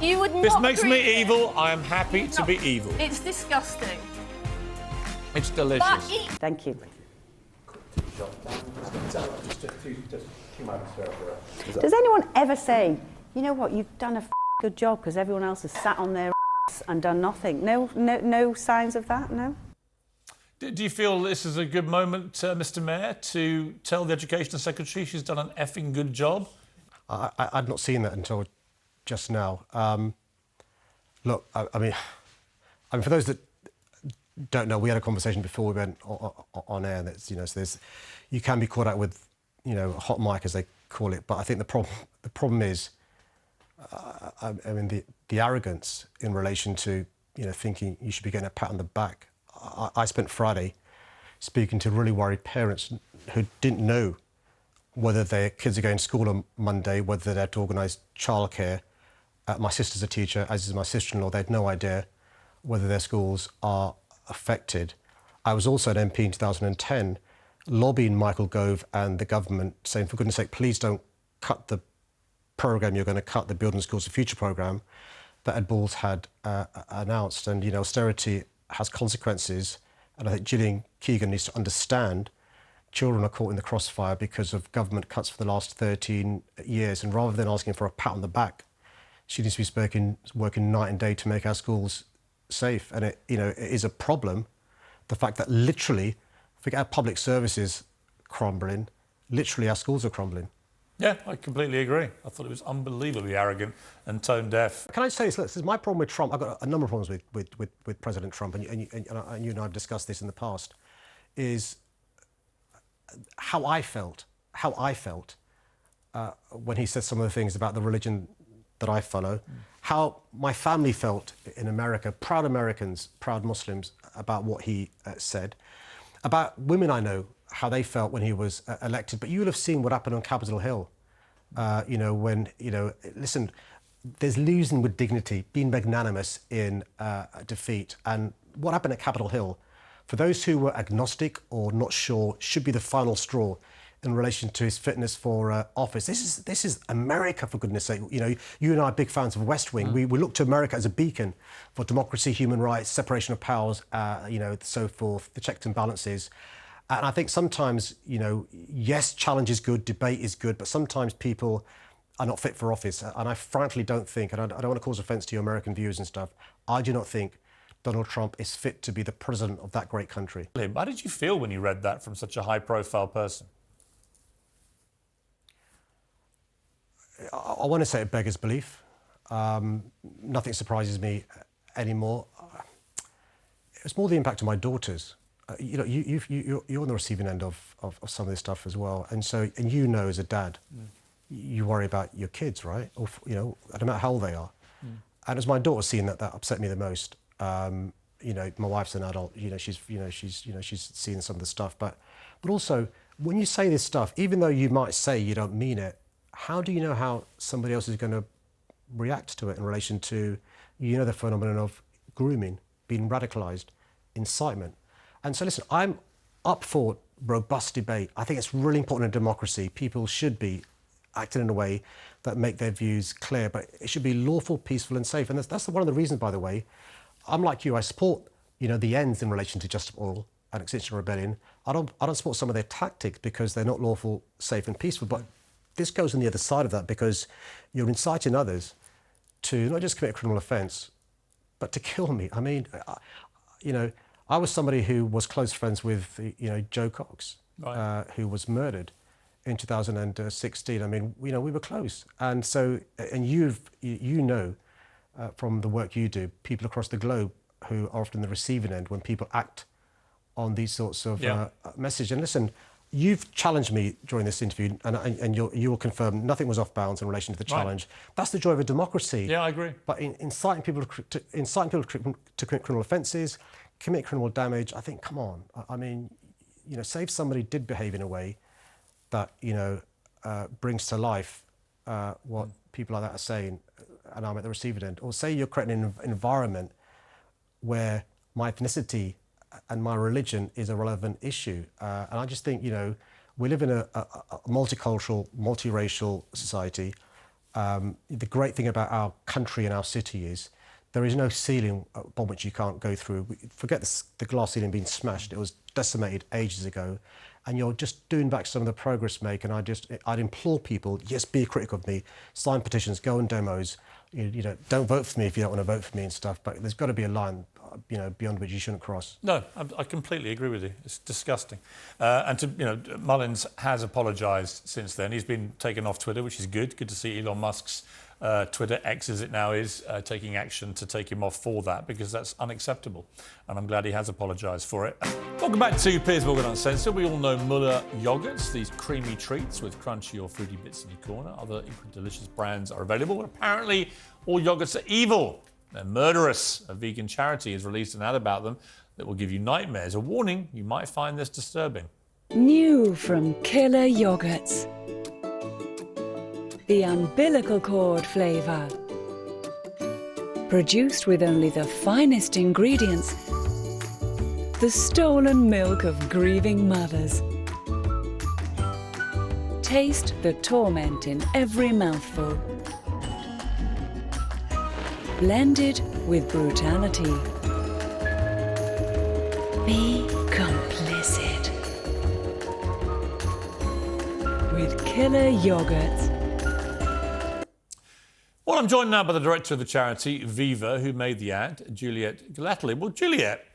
You would not. This makes agree me with it. evil. I am happy to be evil. It's disgusting. It's delicious. Thank you. Does anyone ever say, you know what, you've done a good job because everyone else has sat on their and done nothing? No signs of that, no? Do you feel this is a good moment, Mr Mayor, to tell the Education Secretary she's done an effing good job? I'd not seen that until just now. Look, I mean, for those that don't know, we had a conversation before we went on air. That's, you know, so you can be caught out with, you know, a hot mic, as they call it. But I think the problem is, I mean, the arrogance in relation to, you know, thinking you should be getting a pat on the back. I spent Friday speaking to really worried parents who didn't know whether their kids are going to school on Monday, whether they had to organise childcare. My sister's a teacher, as is my sister-in-law. They had no idea whether their schools are affected. I was also an MP in 2010, lobbying Michael Gove and the government, saying, for goodness sake, please don't cut the programme you're going to cut, the Building Schools of Future programme that Ed Balls had announced. And, you know, austerity has consequences, and I think Gillian Keegan needs to understand children are caught in the crossfire because of government cuts for the last 13 years, and rather than asking for a pat on the back, she needs to be working night and day to make our schools safe. And it, you know, it is a problem, the fact that literally, forget our public services crumbling, literally our schools are crumbling. Yeah, I completely agree. I thought it was unbelievably arrogant and tone deaf. Can I say this? Look, this is my problem with Trump. I've got a number of problems with President Trump, and you and I have discussed this in the past, is how I felt when he said some of the things about the religion that I follow, how my family felt in America, proud Americans, proud Muslims, about what he said, about women I know, how they felt when he was elected. But you'll have seen what happened on Capitol Hill, you know, when, you know, listen, there's losing with dignity, being magnanimous in defeat. And what happened at Capitol Hill, for those who were agnostic or not sure, should be the final straw in relation to his fitness for office. This is America, for goodness sake. You know, you and I are big fans of West Wing. We look to America as a beacon for democracy, human rights, separation of powers, you know, so forth, the checks and balances. And I think sometimes, you know, yes, challenge is good, debate is good, but sometimes people are not fit for office. And I frankly don't think, and I don't want to cause offence to your American viewers and stuff, I do not think Donald Trump is fit to be the president of that great country. How did you feel when you read that from such a high-profile person? I want to say it beggars belief. Nothing surprises me anymore. It's more the impact on my daughters. You know, you're on the receiving end of some of this stuff as well, and you know, as a dad, you worry about your kids, right? Or, you know, no matter how old they are. And as my daughter's seen that upset me the most. You know, my wife's an adult. You know, she's seen some of the stuff, but also when you say this stuff, even though you might say you don't mean it, how do you know how somebody else is going to react to it in relation to, you know, the phenomenon of grooming, being radicalised, incitement? And so, listen, I'm up for robust debate. I think it's really important in democracy. People should be acting in a way that make their views clear, but it should be lawful, peaceful and safe. And that's one of the reasons, by the way, I'm like you, I support, you know, the ends in relation to Just Oil and Extinction Rebellion. I don't support some of their tactics because they're not lawful, safe and peaceful. But this goes on the other side of that, because you're inciting others to not just commit a criminal offence, but to kill me. I mean, you know, I was somebody who was close friends with, you know, Joe Cox, right, who was murdered in 2016. I mean, you know, we were close. And so, and you know, from the work you do, people across the globe who are often the receiving end when people act on these sorts of messages. And listen, you've challenged me during this interview, and you will confirm nothing was off bounds in relation to the challenge. Right. That's the joy of a democracy. Yeah, I agree. But inciting people to commit criminal offences, commit criminal damage, I think, come on. I mean, you know, say if somebody did behave in a way that, you know, brings to life what people like that are saying, and I'm at the receiving end, or say you're creating an environment where my ethnicity and my religion is a relevant issue. And I just think, you know, we live in a multicultural, multiracial society. The great thing about our country and our city is there is no ceiling upon which you can't go through. Forget the glass ceiling being smashed. It was decimated ages ago. And you're just doing back some of the progress make. And I'd implore people, yes, be critical of me, sign petitions, go on demos. You know, don't vote for me if you don't want to vote for me and stuff. But there's got to be a line, you know, beyond which you shouldn't cross. No, I completely agree with you. It's disgusting. Mullins has apologised since then. He's been taken off Twitter, which is good. Good to see Elon Musk's Twitter, X as it now is, taking action to take him off for that, because that's unacceptable. And I'm glad he has apologised for it. Welcome back to Piers Morgan Uncensored. We all know Muller yogurts, these creamy treats with crunchy or fruity bits in your corner. Other equally delicious brands are available. But apparently, all yogurts are evil. They're murderous. A vegan charity has released an ad about them that will give you nightmares. A warning, you might find this disturbing. New from Killer Yogurts. The umbilical cord flavour. Produced with only the finest ingredients. The stolen milk of grieving mothers. Taste the torment in every mouthful. Blended with brutality. Be complicit. With Killer Yogurts. Well, I'm joined now by the director of the charity, Viva, who made the ad, Juliet Galately. Well, Juliet,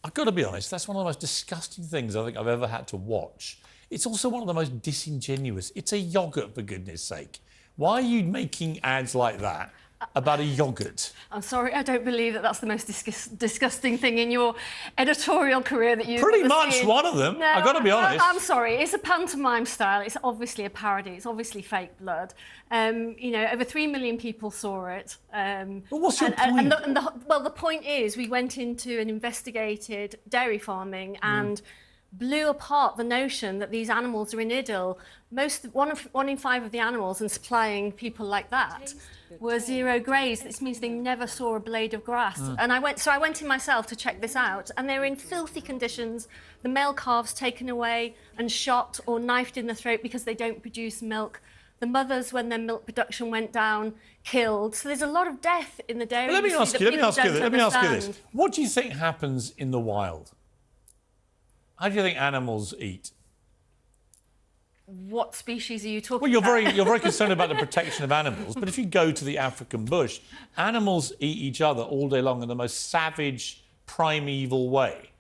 I've got to be honest, that's one of the most disgusting things I think I've ever had to watch. It's also one of the most disingenuous. It's a yoghurt, for goodness sake. Why are you making ads like that about a yoghurt? I'm sorry, I don't believe that that's the most disgusting thing in your editorial career that you've Pretty ever much seen. one of them, No, I've got to be honest. I'm sorry, it's a pantomime style. It's obviously a parody. It's obviously fake blood. You know, over 3 million people saw it. But what's your point? The point is we went into and investigated dairy farming and blew apart the notion that these animals are in idyll. One in 5 of the animals, and supplying people like that, were zero graze. This means they never saw a blade of grass. And I went in myself to check this out, and they're in filthy conditions. The male calves taken away and shot or knifed in the throat because they don't produce milk. The mothers, when their milk production went down, killed. So there's a lot of death in the dairy. Let me ask you this. Understand. What do you think happens in the wild? How do you think animals eat? What species are you talking Well, about? you're very concerned about the protection of animals, but if you go to the African bush, animals eat each other all day long in the most savage, primeval way.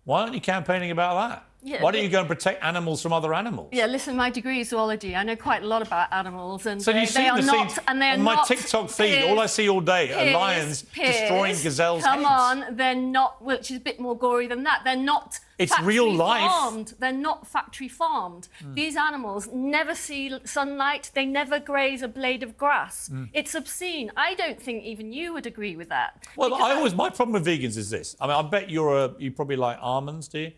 Why aren't you campaigning about that? Yeah, Why don't you go and protect animals from other animals? Yeah, listen, my degree is zoology. I know quite a lot about animals, and So they are not. And they are on my not. TikTok feed, all I see all day are lions destroying gazelles' heads. Come on, they're not. Which is a bit more gory than that. They're not. It's real life. Farmed. They're not factory farmed. These animals never see sunlight. They never graze a blade of grass. It's obscene. I don't think even you would agree with that. Well, my problem with vegans is this. I mean, I bet you probably like almonds, do you?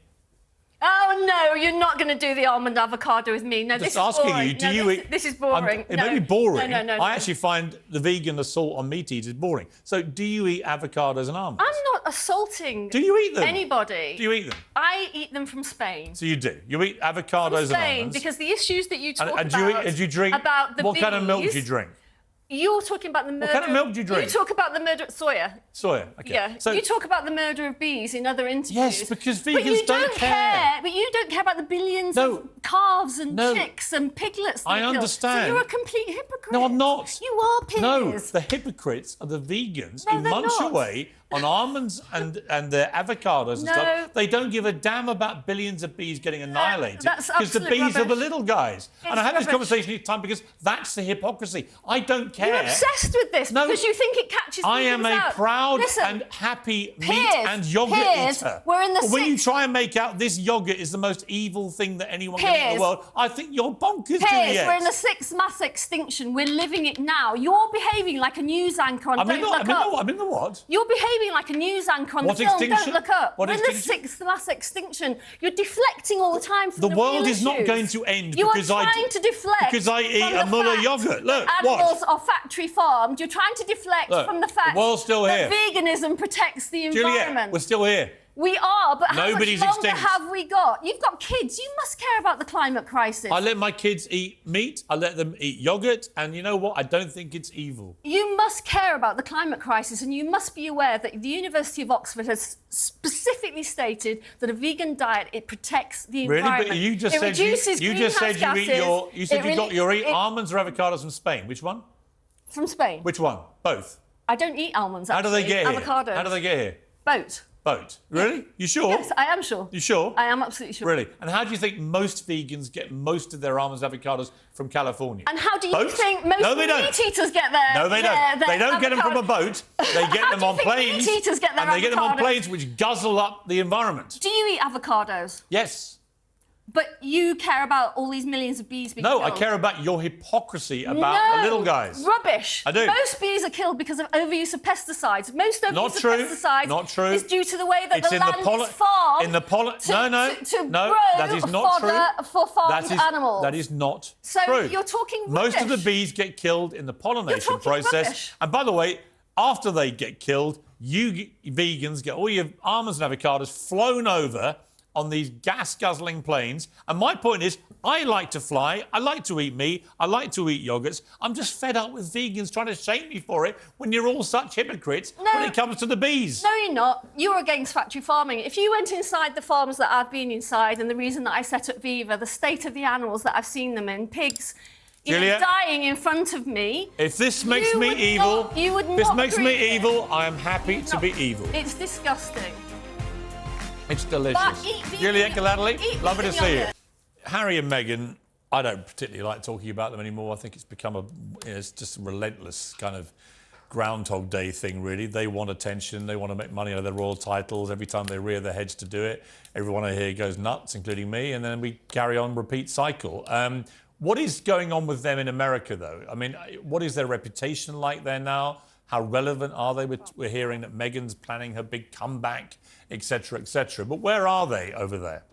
Oh no, you're not going to do the almond avocado with me. No, Just this is asking boring. you, do no, you this, eat... This is boring. It may be boring. No. I actually find the vegan assault on meat eaters boring. So do you eat avocados and almonds? I'm not assaulting. Do you eat them? Anybody. Do you eat them? I eat them from Spain. So you do. You eat avocados From and Spain, almonds. because the issues that you talk and about. do you drink? About the what kind of milk do bees, you drink? You're talking about the murder. What kind of milk do you drink? You talk about the murder. Soya. Soya. Okay. Yeah. So, you talk about the murder of bees in other interviews. yes, because vegans but you don't care. But you don't care about the billions of calves and chicks and piglets. That I are killed. understand. So you're a complete hypocrite. No, I'm not. You are, Piers. No, the hypocrites are the vegans who they're munch not. away on almonds and their avocados and stuff. They don't give a damn about billions of bees getting annihilated that's because the absolute bees are the rubbish. little guys. And I had this rubbish. conversation each time because that's the hypocrisy. I don't care. You're obsessed with this because you think it catches I am vegans a out. proud Listen, and happy meat Piers, and yogurt Piers, eater. we're in the But when you sixth- try and make out this yogurt is the most evil thing that anyone can eat in Piers, the world, I think you're bonkers, Piers, Juliet. we're in the 6th mass extinction. We're living it now. You're behaving like a news anchor on Don't Look Up. I'm in the what? You're behaving like a news anchor on What the film extinction? Don't Look Up. What We're in the extinction? 6th mass extinction. You're deflecting all the time from The the world real is not issues. going to end You because are trying to deflect because I eat from a the Muller fact yogurt. Look, that watch. animals are factory farmed. You're trying to deflect from the fact that veganism protects the environment. Juliet, we're still here. We are, but Nobody's how much longer extinct. have we got? You've got kids. You must care about the climate crisis. I let my kids eat meat. I let them eat yogurt. And you know what? I don't think it's evil. You must care about the climate crisis, and you must be aware that the University of Oxford has specifically stated that a vegan diet, it protects the environment. Really? But you just said you eat almonds or avocados from Spain. Which one? From Spain. Which one? Both. I don't eat almonds, actually. How do they get here? Avocados. How do they get here? Boat. Boat. Really? You sure? Yes, I am sure. You sure? I am absolutely sure. Really? And how do you think most vegans get most of their almonds and avocados from California? And how do you think most meat eaters get there? No, they don't. They don't get them from a boat. They get them on planes. Meat eaters get their and they get them on planes which guzzle up the environment. Do you eat avocados? Yes. But you care about all these millions of bees being killed. No, I care about your hypocrisy about the little guys. Rubbish. I do. Most bees are killed because of overuse of pesticides. Most overuse of pesticides is due to the way that the land is farmed to grow that is not fodder for farmed animals. That is not so true. You're talking rubbish. Most of the bees get killed in the pollination process. Rubbish. And by the way, after they get killed, you vegans get all your almonds and avocados flown over on these gas-guzzling planes. And my point is, I like to fly, I like to eat meat, I like to eat yogurts. I'm just fed up with vegans trying to shame me for it when you're all such hypocrites when it comes to the bees. No, you're not. You're against factory farming. If you went inside the farms that I've been inside, and the reason that I set up Viva, the state of the animals that I've seen them in, pigs, dying in front of me. If this makes me evil, I am happy to be evil. It's disgusting. It's delicious. Juliet Galadley, lovely to see you. Harry and Meghan, I don't particularly like talking about them anymore. I think it's become it's just a relentless kind of Groundhog Day thing, really. They want attention. They want to make money out of their royal titles. Every time they rear their heads to do it, everyone I hear goes nuts, including me, and then we carry on, repeat cycle. What is going on with them in America, though? I mean, what is their reputation like there now? How relevant are they? We're hearing that Meghan's planning her big comeback, etc., etc. But where are they over there?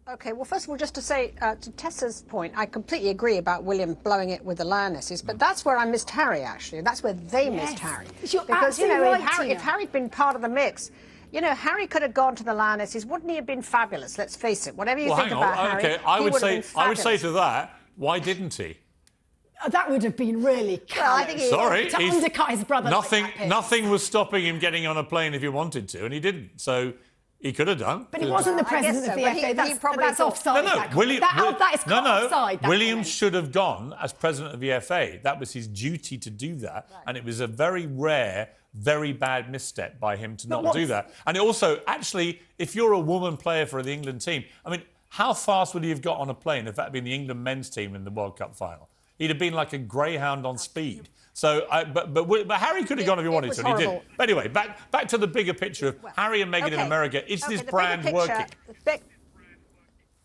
OK, well, first of all, just to say, to Tessa's point, I completely agree about William blowing it with the Lionesses, but that's where I missed Harry, actually. That's where they missed Harry. Because, you know, if Harry'd been part of the mix, you know, Harry could have gone to the Lionesses. Wouldn't he have been fabulous? Let's face it. Whatever you think about Harry, I would say to that, why didn't he? That would have been really callous. Sorry, to undercut his brother. Nothing was stopping him getting on a plane if he wanted to, and he didn't. So he could have done. But he wasn't the president of the FA. That's offside. That is offside. William should have gone as president of the FA. That was his duty to do that, and it was a very rare, very bad misstep by him to not do that. And it also, actually, if you're a woman player for the England team, I mean, how fast would he have got on a plane if that had been the England men's team in the World Cup final? He'd have been like a greyhound on speed. So, but Harry could have gone if he wanted to, and he didn't. But anyway, back to the bigger picture of Harry and Meghan in America. Is this brand working?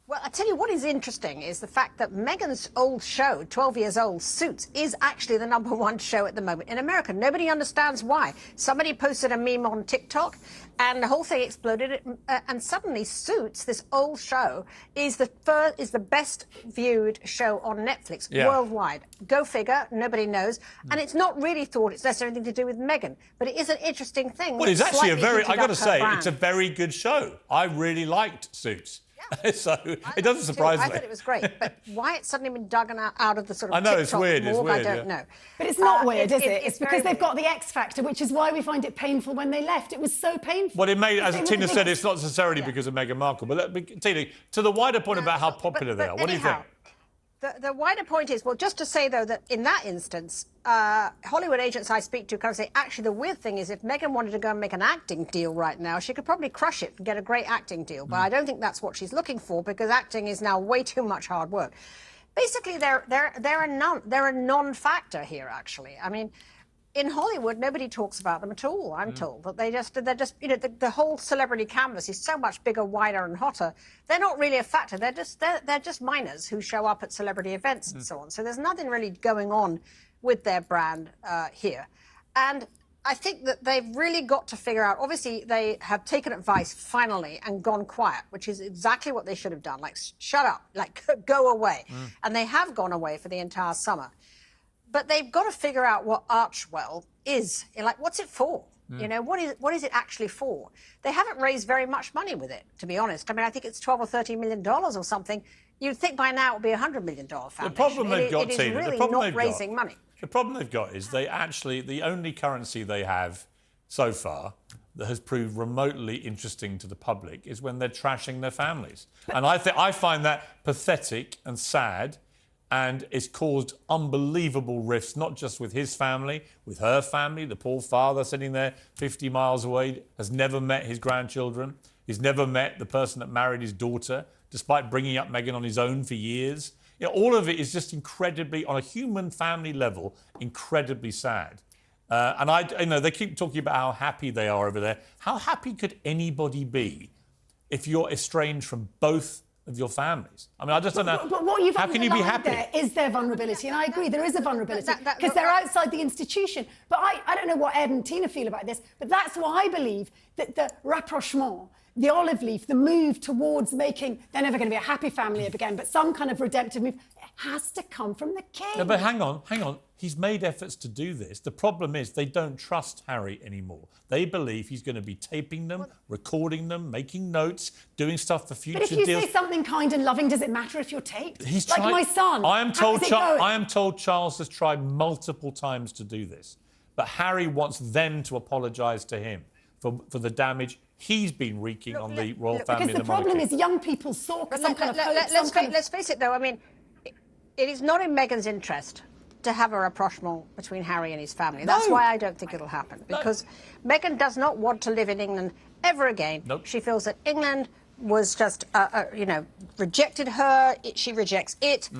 Well, I tell you what is interesting is the fact that Meghan's old show, 12 years old, Suits, is actually the #1 show at the moment in America. Nobody understands why. Somebody posted a meme on TikTok and the whole thing exploded. And suddenly Suits, this old show, is the best viewed show on Netflix worldwide. Go figure, nobody knows. And it's not really thought it's necessarily anything to do with Meghan. But it is an interesting thing. Well, it's actually I've got to say, it's a very good show. I really liked Suits. So it doesn't surprise me. I thought it was great, but why it's suddenly been dug out of the sort of TikTok it's weird. morgue, I don't know. But it's not weird, is it? It's because they've got the X Factor, which is why we find it painful when they left. It was so painful. Well, it made, as Tina said, it's not necessarily because of Meghan Markle. But Tina, to the wider point about how popular they are, what do you think? The wider point is, well, just to say, though, that in that instance, Hollywood agents I speak to kind of say, actually, the weird thing is if Meghan wanted to go and make an acting deal right now, she could probably crush it and get a great acting deal. But I don't think that's what she's looking for, because acting is now way too much hard work. Basically, they're a non-factor here, actually. I mean, in Hollywood, nobody talks about them at all, I'm told. That they're just, you know, the whole celebrity canvas is so much bigger, wider and hotter. They're not really a factor. They're just minors who show up at celebrity events and so on. So there's nothing really going on with their brand here. And I think that they've really got to figure out, obviously, they have taken advice finally and gone quiet, which is exactly what they should have done. Like, shut up, like, go away. And they have gone away for the entire summer. But they've got to figure out what Archewell is. Like, what's it for? You know, what is it actually for? They haven't raised very much money with it, to be honest. I mean, I think it's $12 or $13 million or something. You'd think by now it would be $100 million foundation. The problem they've got, it is Tina, really the problem not they've raising got, money. The problem they've got is they actually, the only currency they have so far that has proved remotely interesting to the public is when they're trashing their families. And I find that pathetic and sad, and it's caused unbelievable rifts, not just with his family, with her family. The poor father sitting there 50 miles away has never met his grandchildren. He's never met the person that married his daughter, despite bringing up Meghan on his own for years. You know, all of it is just incredibly, on a human family level, incredibly sad. And they keep talking about how happy they are over there. How happy could anybody be if you're estranged from both of your families? I mean, I just don't know. But what you've how can you be happy? There is their vulnerability, and I agree there is a vulnerability because they're outside the institution. But I don't know what Ed and Tina feel about this, but that's why I believe that the rapprochement, the olive leaf, the move towards making, they're never going to be a happy family again, but some kind of redemptive move, has to come from the king. No, but hang on. He's made efforts to do this. The problem is they don't trust Harry anymore. They believe he's going to be taping them, recording them, making notes, doing stuff for future deals. But if you say something kind and loving, does it matter if you're taped? He's like tried, my son. I am told Charles has tried multiple times to do this. But Harry wants them to apologise to him for the damage he's been wreaking on the royal family and the monarchy. Because the problem is young people saw some kind of hope. Let's face it, though. I mean, it is not in Meghan's interest to have a rapprochement between Harry and his family. That's why I don't think it'll happen. Because Meghan does not want to live in England ever again. Nope. She feels that England was just, rejected her. She rejects it.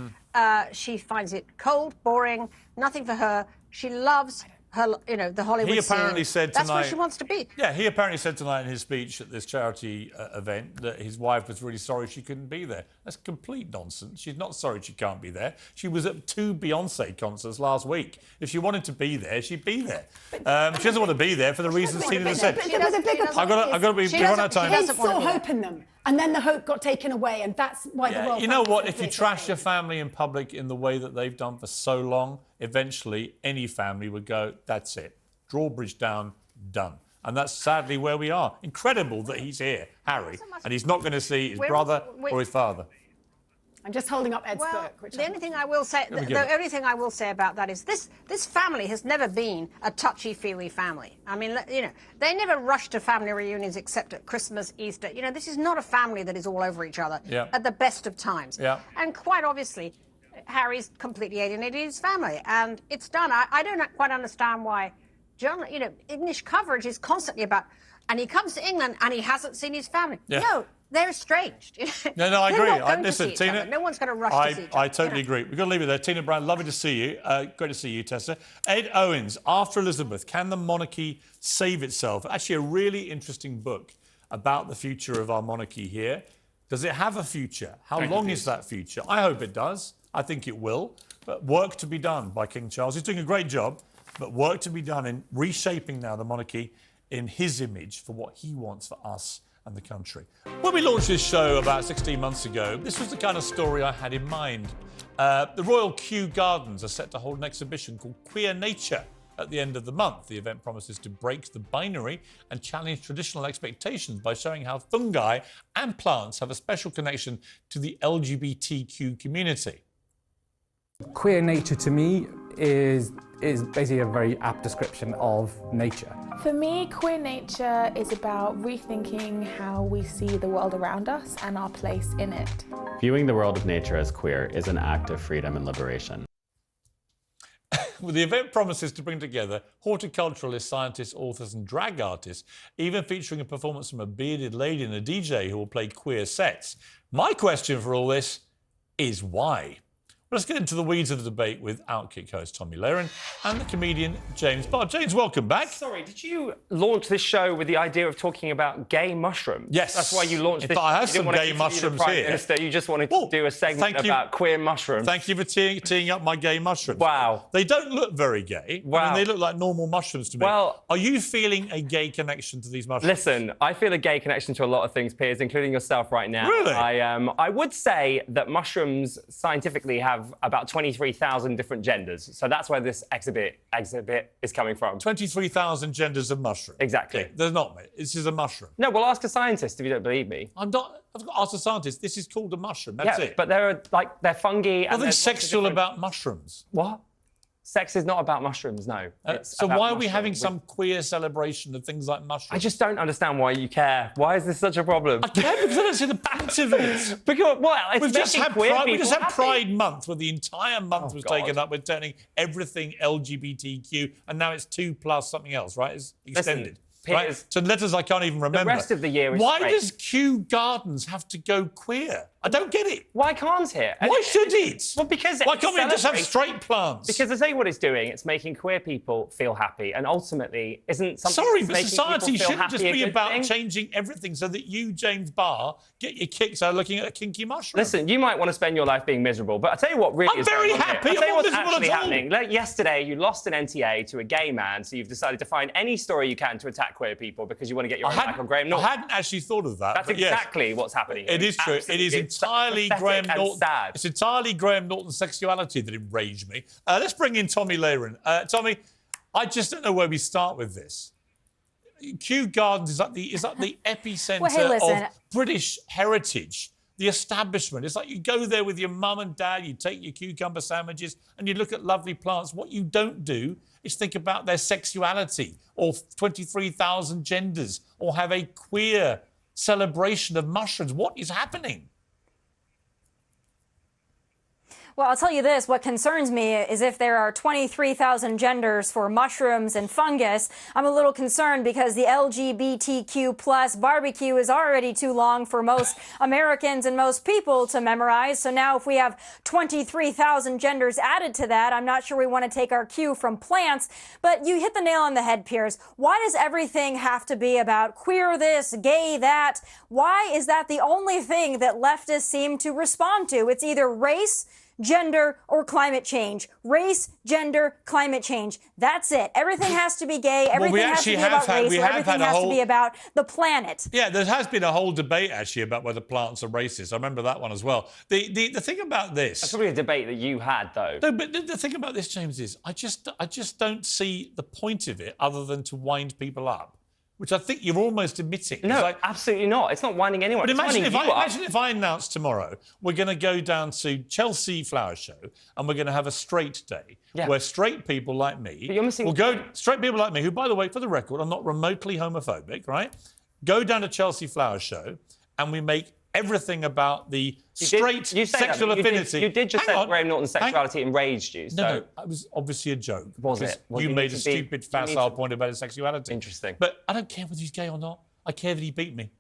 She finds it cold, boring, nothing for her. She loves her, the Hollywood He apparently scene. said tonight... That's where she wants to be. Yeah, he apparently said tonight in his speech at this charity event that his wife was really sorry she couldn't be there. That's complete nonsense. She's not sorry she can't be there. She was at 2 Beyonce concerts last week. If she wanted to be there, she'd be there. She doesn't want to be there for the reasons Tina has said. I've got to be run out of time. He saw hope in them, and then the hope got taken away, and that's why the world... You know what? If you trash your family in public in the way that they've done for so long, eventually any family would go, that's it. Drawbridge down, done. And that's sadly where we are. Incredible that he's here, Harry, and he's not going to see his brother or his father. I'm just holding up Ed's book. The only thing I will say, about that is this family has never been a touchy-feely family. I mean, they never rush to family reunions except at Christmas, Easter. This is not a family that is all over each other at the best of times. Yeah. And quite obviously, Harry's completely alienated his family, and it's done. I don't quite understand why, English coverage is constantly about, and he comes to England and he hasn't seen his family. Yeah. No. They're estranged. No, I agree. Listen, Tina, no one's going to rush to see each other. I totally agree. We've got to leave it there. Tina Brown, lovely to see you. Great to see you, Tessa. Ed Owens, After Elizabeth, Can the Monarchy Save Itself? Actually, a really interesting book about the future of our monarchy here. Does it have a future? How long is that future? I hope it does. I think it will. But work to be done by King Charles. He's doing a great job, but work to be done in reshaping now the monarchy in his image for what he wants for us and the country. When we launched this show about 16 months ago, this was the kind of story I had in mind. The Royal Kew Gardens are set to hold an exhibition called Queer Nature at the end of the month. The event promises to break the binary and challenge traditional expectations by showing how fungi and plants have a special connection to the LGBTQ community. Queer nature to me is basically a very apt description of nature. For me, queer nature is about rethinking how we see the world around us and our place in it. Viewing the world of nature as queer is an act of freedom and liberation. Well, the event promises to bring together horticulturalists, scientists, authors and drag artists, even featuring a performance from a bearded lady and a DJ who will play queer sets. My question for all this is why? Let's get into the weeds of the debate with Outkick host Tommy Laren and the comedian James Barr. James, welcome back. Sorry, did you launch this show with the idea of talking about gay mushrooms? Yes. That's why you launched this. I have some gay mushrooms here. Minister, you just wanted to do a segment about queer mushrooms. Thank you for teeing up my gay mushrooms. Wow. They don't look very gay. Wow. I mean, they look like normal mushrooms to me. Well, are you feeling a gay connection to these mushrooms? Listen, I feel a gay connection to a lot of things, Piers, including yourself right now. Really? I would say that mushrooms scientifically have have about 23,000 different genders. So that's where this exhibit is coming from. 23,000 genders of mushroom. Exactly. Okay, there's not, mate. This is a mushroom. No, well, ask a scientist if you don't believe me. I've got to ask a scientist. This is called a mushroom. That's it. But they're fungi. Nothing sexual about mushrooms. What? Sex is not about mushrooms, no. So why are we having some queer celebration of things like mushrooms? I just don't understand why you care. Why is this such a problem? I care because I don't see the point of it. Because, well, it's We've just had Pride Month, where the entire month was taken up with turning everything LGBTQ, and now it's 2+ something else, right? It's extended. Listen, right? Piers, so letters I can't even remember. The rest of the year is Why straight. does Kew Gardens have to go queer? I don't get it. Why can't it? Why should it? Well, because why can't we just have straight plants? Because I tell you what it's doing. It's making queer people feel happy, and ultimately, isn't something. Sorry, that's but making society people feel shouldn't happy just a be good about thing? changing everything so that you, James Barr, get your kicks out of looking at a kinky mushroom. Listen, you might want to spend your life being miserable, but I tell you what really I'm is very going on happy. here. I tell you I'm what's not miserable actually at all. happening. Like yesterday, you lost an NTA to a gay man, so you've decided to find any story you can to attack queer people because you want to get your own back on Graham Norton. I hadn't actually thought of that. That's but yes, exactly what's happening. it is true. It is entirely Graham Norton. Sad. It's entirely Graham Norton's sexuality that enraged me. Let's bring in Tommy Lehran. Tommy, I just don't know where we start with this. Kew Gardens is like the epicentre of British heritage. The establishment. It's like you go there with your mum and dad, you take your cucumber sandwiches and you look at lovely plants. What you don't do is think about their sexuality or 23,000 genders or have a queer celebration of mushrooms. What is happening? Well, I'll tell you this, what concerns me is if there are 23,000 genders for mushrooms and fungus, I'm a little concerned because the LGBTQ plus barbecue is already too long for most Americans and most people to memorize. So now if we have 23,000 genders added to that, I'm not sure we want to take our cue from plants. But you hit the nail on the head, Piers. Why does everything have to be about queer this, gay that? Why is that the only thing that leftists seem to respond to? It's either race, gender, or climate change. Race, gender, climate change. That's it. Everything has to be gay. Everything has to be about race. Everything has to be about the planet. Yeah, there has been a whole debate, actually, about whether plants are racist. I remember that one as well. The thing about this... That's probably a debate that you had, though. No, but the thing about this, James, is I just don't see the point of it other than to wind people up, which I think you're almost admitting. No, absolutely not. It's not winding anyone. But It's imagine winding if I announce tomorrow we're going to go down to Chelsea Flower Show and we're going to have a straight day where straight people like me straight people like me, who, by the way, for the record, are not remotely homophobic, right? Go down to Chelsea Flower Show and we make everything about the straight sexual affinity. You did just say Graham Norton's sexuality enraged you. So. No, it was obviously a joke. Was it? Well, you made a stupid, facile point about his sexuality. Interesting. But I don't care whether he's gay or not. I care that he beat me.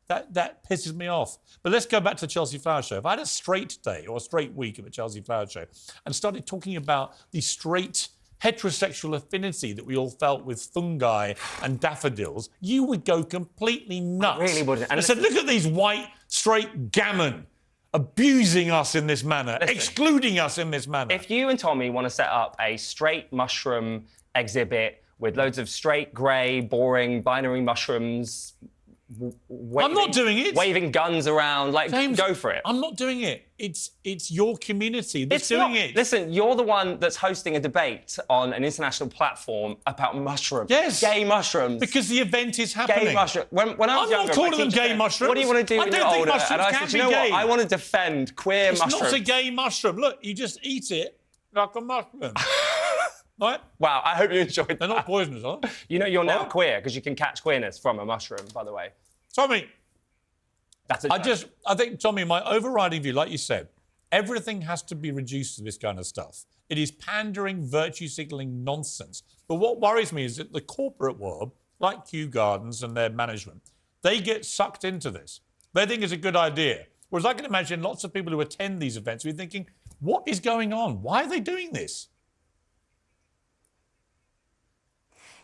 That pisses me off. But let's go back to the Chelsea Flower Show. If I had a straight day or a straight week at the Chelsea Flower Show and started talking about the straight heterosexual affinity that we all felt with fungi and daffodils, you would go completely nuts. I really would. And I said, look at these white, straight gammon abusing us in this manner, excluding us in this manner. If you and Tommy want to set up a straight mushroom exhibit with loads of straight, grey, boring, binary mushrooms... I'm not doing it. Waving guns around, like, James, go for it. I'm not doing it. It's your community that's doing it. Listen, you're the one that's hosting a debate on an international platform about mushrooms. Yes. Gay mushrooms. Because the event is happening. Gay mushrooms. When I was I'm not calling them gay mushrooms. What do you want to do when you're older? And I said, you know what? I want to defend queer mushrooms. It's not a gay mushroom. Look, you just eat it like a mushroom. Right? Wow, I hope you enjoyed that. They're not poisonous, are they? You know you're now queer because you can catch queerness from a mushroom, by the way. Tommy, that's a joke. I think, Tommy, my overriding view, like you said, everything has to be reduced to this kind of stuff. It is pandering, virtue-signalling nonsense. But what worries me is that the corporate world, like Kew Gardens and their management, they get sucked into this. They think it's a good idea. Whereas I can imagine lots of people who attend these events will be thinking, what is going on? Why are they doing this?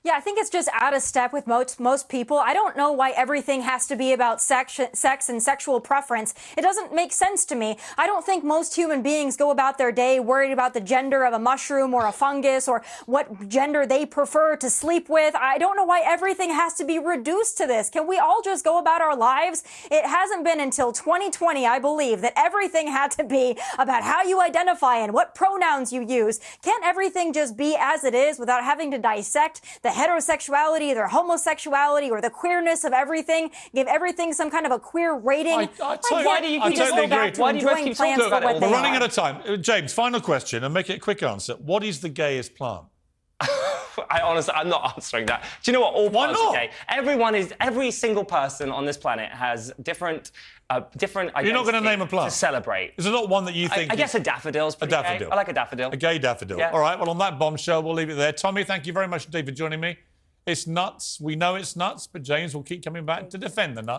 Yeah, I think it's just out of step with most people. I don't know why everything has to be about sex and sexual preference. It doesn't make sense to me. I don't think most human beings go about their day worried about the gender of a mushroom or a fungus or what gender they prefer to sleep with. I don't know why everything has to be reduced to this. Can we all just go about our lives? It hasn't been until 2020, I believe, that everything had to be about how you identify and what pronouns you use. Can't everything just be as it is without having to dissect the heterosexuality, their homosexuality, or the queerness of everything, give everything some kind of a queer rating? Why do you just go back to enjoying plants for what they We're running are? out of time. James, final question, and make it a quick answer. What is the gayest plant? I'm not answering that. Do you know what? All plants are gay. Every single person on this planet has different You're not going to name a plant? To celebrate. Is there not one that you think... I guess a daffodil's pretty gay. I like a daffodil. A gay daffodil. Yeah. All right, well, on that bombshell, we'll leave it there. Tommy, thank you very much indeed for joining me. It's nuts. We know it's nuts, but James will keep coming back to defend the nuts.